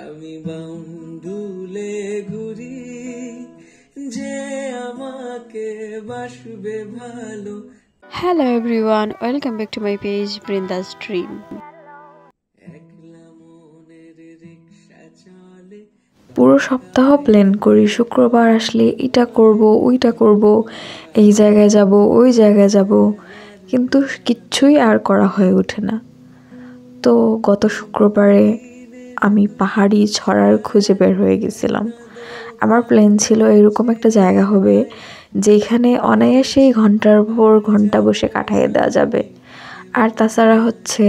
আমি বাউন্ডুলে ঘুরি যে আমাকে বাসবে ভালো। Hello everyone, welcome back to my page Brinda's Dream. পুরো সপ্তাহ প্ল্যান করি, শুক্রবার আসলে এটা করব ওইটা করব, এই জায়গায় যাব ওই জায়গায় যাব, কিন্তু কিচ্ছুই আর করা হয়ে ওঠে না। তো গত শুক্রবারে আমি পাহাড়ি ছড়ার খুঁজে বের হয়ে গেছিলাম। আমার প্ল্যান ছিল এরকম একটা জায়গা হবে যেখানে অনায়াসেই ঘন্টার পর ঘন্টা বসে কাটাইয়ে দেওয়া যাবে। আর তাছাড়া হচ্ছে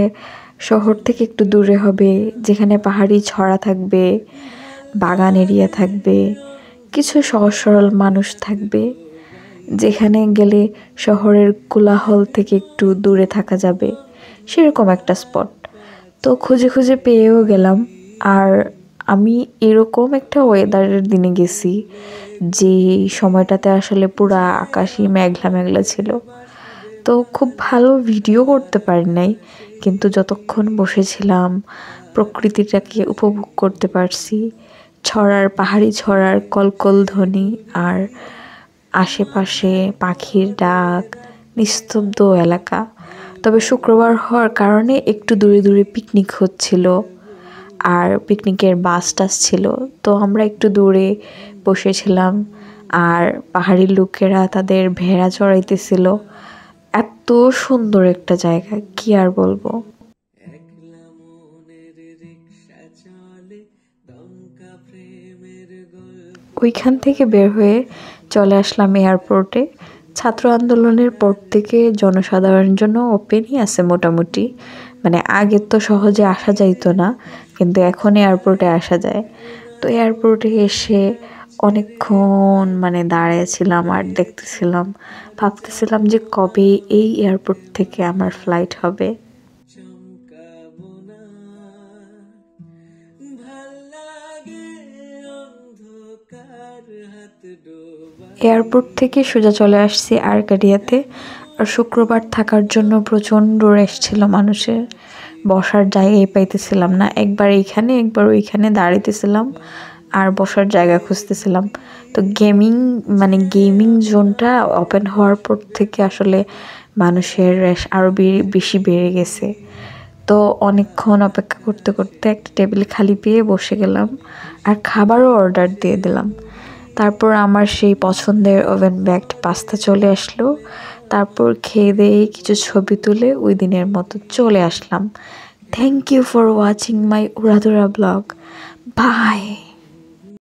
শহর থেকে একটু দূরে হবে, যেখানে পাহাড়ি ছড়া থাকবে, বাগান এরিয়া থাকবে, কিছু সহজ সরল মানুষ থাকবে, যেখানে গেলে শহরের কোলাহল থেকে একটু দূরে থাকা যাবে, সেরকম একটা স্পট। তো খুঁজে খুঁজে পেয়েও গেলাম। আর আমি এরকম একটা ওয়েদারের দিনে গেছি যে সময়টাতে আসলে পুরা আকাশই মেঘলা মেঘলা ছিল। তো খুব ভালো ভিডিও করতে পারি নাই, কিন্তু যতক্ষণ বসেছিলাম প্রকৃতিটাকে উপভোগ করতে পারছি। পাহাড়ি ছড়ার কলকল ধ্বনি আর আশেপাশে পাখির ডাক, নিস্তব্ধ এলাকা। তবে শুক্রবার হওয়ার কারণে একটু দূরে দূরে পিকনিক হচ্ছিল, আর পিকনিকের বাস টাস ছিল, তো আমরা একটু দূরে বসেছিলাম। আর পাহাড়ি লোকেরা তাদের ভেড়া চড়াইতেছিল। এত সুন্দর একটা জায়গা, কি আর বলবো। ওইখান থেকে বের হয়ে চলে আসলাম এয়ারপোর্টে। ছাত্র আন্দোলনের পর থেকে জনসাধারণের জন্য ওপেনই আছে মোটামুটি, মানে আগে তো সহজে আসা যাইতো না, কিন্তু এখন এয়ারপোর্টে আসা যায়। তো এয়ারপোর্টে এসে অনেকক্ষণ দাঁড়িয়েছিলাম আর দেখতেছিলাম, ভাবতেছিলাম যে কবে এই এয়ারপোর্ট থেকে আমার ফ্লাইট হবে। এয়ারপোর্ট থেকে সোজা চলে আসছি আরকাডিয়াতে। আর শুক্রবার থাকার জন্য প্রচণ্ড রেশ ছিল মানুষের, বসার জায়গায় পাইতেছিলাম না। একবার এইখানে একবার ওইখানে দাঁড়াইতেছিলাম আর বসার জায়গা খুঁজতেছিলাম। তো গেমিং জোনটা ওপেন হওয়ার পর থেকে আসলে মানুষের রেশ আরও বেশি বেড়ে গেছে। তো অনেকক্ষণ অপেক্ষা করতে করতে একটা টেবিল খালি পেয়ে বসে গেলাম আর খাবারও অর্ডার দিয়ে দিলাম। তারপর আমার সেই পছন্দের ওভেন বেকড পাস্তা চলে আসলো। তারপর খেয়ে দিয়ে কিছু ছবি তুলে ওই দিনের মতো চলে আসলাম। Thank you for watching my উড়াধুরা ব্লগ। বাই।